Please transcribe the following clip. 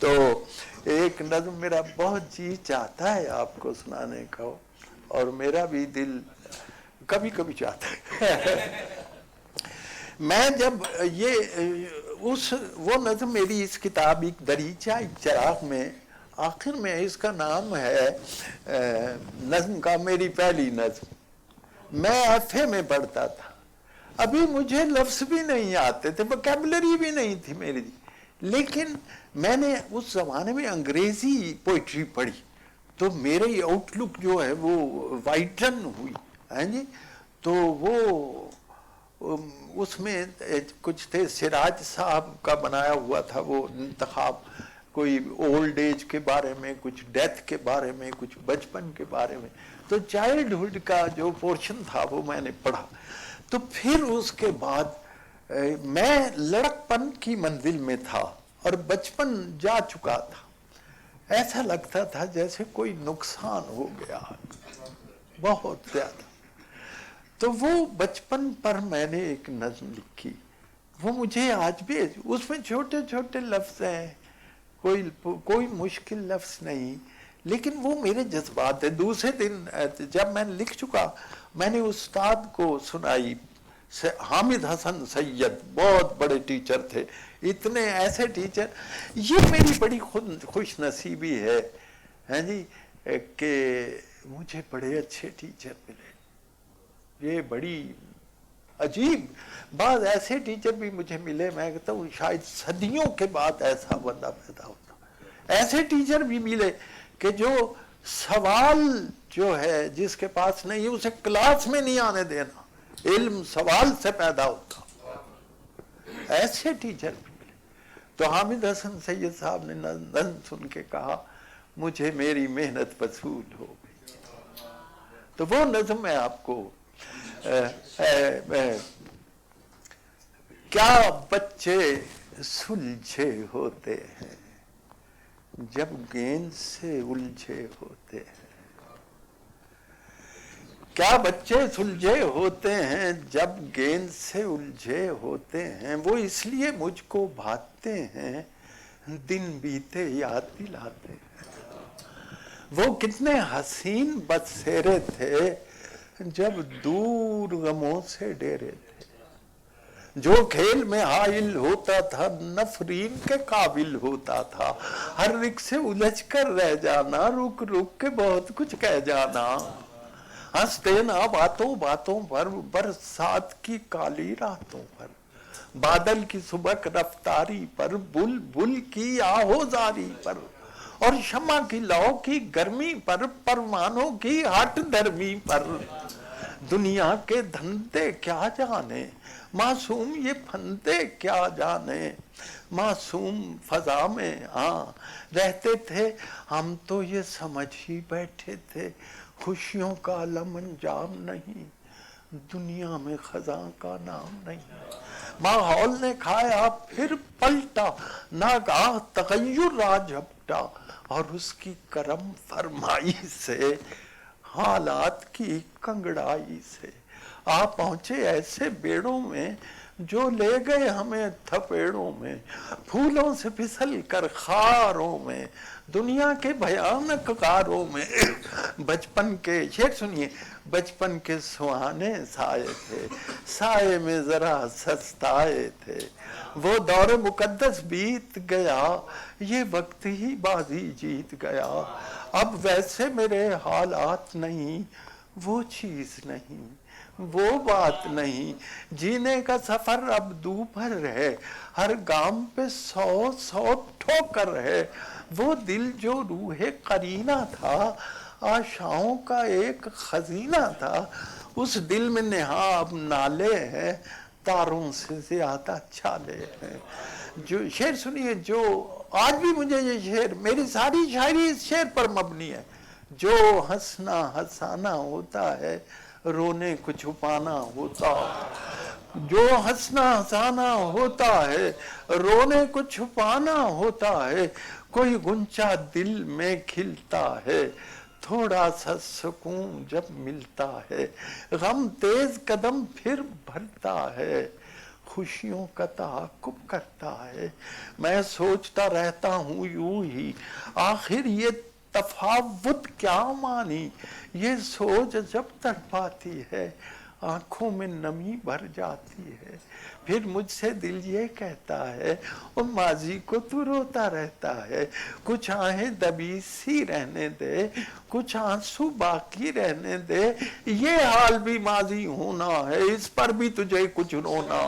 تو ایک نظم میرا بہت جی چاہتا ہے آپ کو سنانے کا، اور میرا بھی دل کبھی کبھی چاہتا ہے۔ میں جب وہ نظم میری اس کتاب ایک دریچہ ایک چراغ میں آخر میں اس کا نام ہے نظم کا میری پہلی نظم، میں ایف اے میں پڑھتا تھا، ابھی مجھے لفظ بھی نہیں آتے تھے، ووکیبلری بھی نہیں تھی میری، لیکن میں نے اس زمانے میں انگریزی پوئٹری پڑھی تو میری آؤٹ لک جو ہے وہ وائٹن ہوئی، ہاں جی۔ تو وہ اس میں کچھ تھے، سراج صاحب کا بنایا ہوا تھا وہ انتخاب، کوئی اولڈ ایج کے بارے میں، کچھ ڈیتھ کے بارے میں، کچھ بچپن کے بارے میں، تو چائلڈہڈ کا جو پورشن تھا وہ میں نے پڑھا۔ تو پھر اس کے بعد میں لڑکپن کی منزل میں تھا اور بچپن جا چکا تھا، ایسا لگتا تھا جیسے کوئی نقصان ہو گیا بہت زیادہ۔ تو وہ بچپن پر میں نے ایک نظم لکھی، وہ مجھے آج بھی، اس میں چھوٹے چھوٹے لفظ ہیں، کوئی مشکل لفظ نہیں، لیکن وہ میرے جذبات ہیں۔ دوسرے دن جب میں لکھ چکا، میں نے استاد کو سنائی، حامد حسن سید بہت بڑے ٹیچر تھے، اتنے ایسے ٹیچر، یہ میری بڑی خوش نصیبی ہے، ہاں جی، کہ مجھے بڑے اچھے ٹیچر ملے۔ یہ بڑی عجیب، بعض ایسے ٹیچر بھی مجھے ملے، میں کہتا ہوں شاید صدیوں کے بعد ایسا بندہ پیدا ہوتا۔ ایسے ٹیچر بھی ملے کہ جو سوال جو ہے جس کے پاس نہیں اسے کلاس میں نہیں آنے دینا، علم سوال سے پیدا ہوتا، ایسے ٹیچر بھی ملے۔ تو حامد حسن سید صاحب نے نظم سن کے کہا مجھے میری محنت وصول ہو گئی۔ تو وہ نظم میں آپ کو کیا بچے سلجھے ہوتے ہیں جب گیند سے الجھے ہوتے ہیں، کیا بچے سلجھے ہوتے ہیں جب گیند سے الجھے ہوتے ہیں، وہ اس لیے مجھ کو بھاتے ہیں دن بیتے یاد دلاتے ہیں۔ وہ کتنے حسین بسیرے تھے جب دور غموں سے ڈیرے تھے، جو کھیل میں حائل ہوتا تھا نفرین کے قابل ہوتا تھا، ہر رک سے الجھ کر رہ جانا، رک رک کے بہت کچھ کہہ جانا، ہنستے نا باتوں باتوں پر، برسات کی کالی راتوں پر، بادل کی سبک رفتاری پر، بل بل کی آہوزاری پر، اور شمع کی لو کی گرمی پر، پروانوں کی ہٹ دھرمی پر۔ دنیا کے دھندے کیا جانے، معصوم یہ پھندے کیا جانے، معصوم فضا میں رہتے تھے ہم تو یہ سمجھ ہی بیٹھے تھے خوشیوں کا علم انجام نہیں، دنیا میں خزاں کا نام نہیں۔ ماحول نے کھایا پھر پلٹا، ناگاہ تغیر آ جھپٹا، اور اس کی کرم فرمائی سے، حالات کی کنگڑائی سے آ پہنچے ایسے بیڑوں میں جو لے گئے ہمیں تھپیڑوں میں، پھولوں سے پھسل کر خاروں میں، دنیا کے بھیانک غاروں میں۔ بچپن کے شعر سنیے، بچپن کے سہانے سائے تھے، سائے میں ذرا سستائے تھے، وہ دور مقدس بیت گیا، یہ وقت ہی بازی جیت گیا، اب ویسے میرے حالات نہیں، وہ چیز نہیں، وہ بات نہیں، جینے کا سفر اب دوپہر ہے، ہر گام پہ 100 ٹھوکر ہے، وہ دل جو روح قرینہ تھا، آشاؤں کا ایک خزینہ تھا، اس دل میں نہاد نالے ہیں، تاروں سے زیادہ چھالے ہیں۔ جو شعر سنیے، جو آج بھی مجھے یہ شعر، میری ساری شاعری اس شعر پر مبنی ہے، جو ہنسنا ہنسانا ہوتا ہے رونے کو چھپانا ہوتا ہے، جو ہنسنا ہنسانا ہوتا ہے رونے کو چھپانا ہوتا ہے، کوئی غنچہ دل میں کھلتا ہے تھوڑا سا سکون جب ملتا ہے، غم تیز قدم پھر بھرتا ہے، خوشیوں کا تعاقب کرتا ہے. میں سوچتا رہتا ہوں یوں ہی آخر یہ تفاوت کیا مانی. یہ سوچ جب تک پاتی ہے آنکھوں میں نمی بھر جاتی ہے. پھر مجھ سے دل یہ کہتا ہے اور ماضی کو تو روتا رہتا ہے. کچھ آہیں دبی سی رہنے دے, کچھ آنسو باقی رہنے دے. یہ حال بھی ماضی ہونا ہے, اس پر بھی تجھے کچھ رونا.